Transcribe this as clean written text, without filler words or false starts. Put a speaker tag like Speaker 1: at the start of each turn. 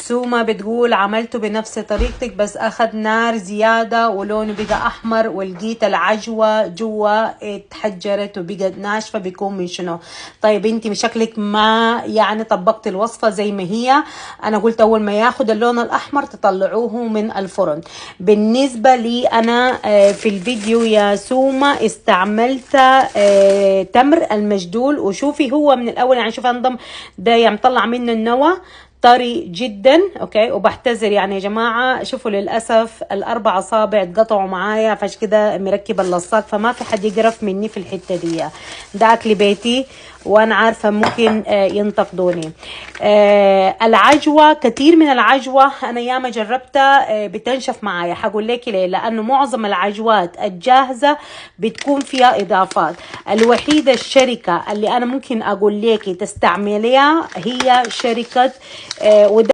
Speaker 1: سوما بتقول عملته بنفس طريقتك بس اخذ نار زيادة ولونه بقى احمر، ولقيت العجوة جوا اتحجرت وبقت ناشفة، بيكون من شنو؟ طيب انتي شكلك ما يعني طبقت الوصفة زي ما هي. انا قلت اول ما ياخد اللون الاحمر تطلعوه من الفرن. بالنسبة لي انا في الفيديو يا سوما استعملت تمر المجدول، وشوفي هو من الاول يعني شوفي انضم ده يعني طلع منه النوى طري جدا. اوكي، وبحتذر يعني يا جماعه، شوفوا للاسف الاربع اصابع اتقطعوا معايا، فعش كده مركبه اللصاق، فما في حد يقرف مني في الحته دي. ده اكل بيتي وانا عارفه ممكن ينتقدوني. العجوه، كتير من العجوه انا ياما جربتها بتنشف معايا. حقول لك ليه؟ لانه معظم العجوات الجاهزه بتكون فيها اضافات. الوحيده الشركه اللي انا ممكن اقول لك تستعمليها هي شركه وده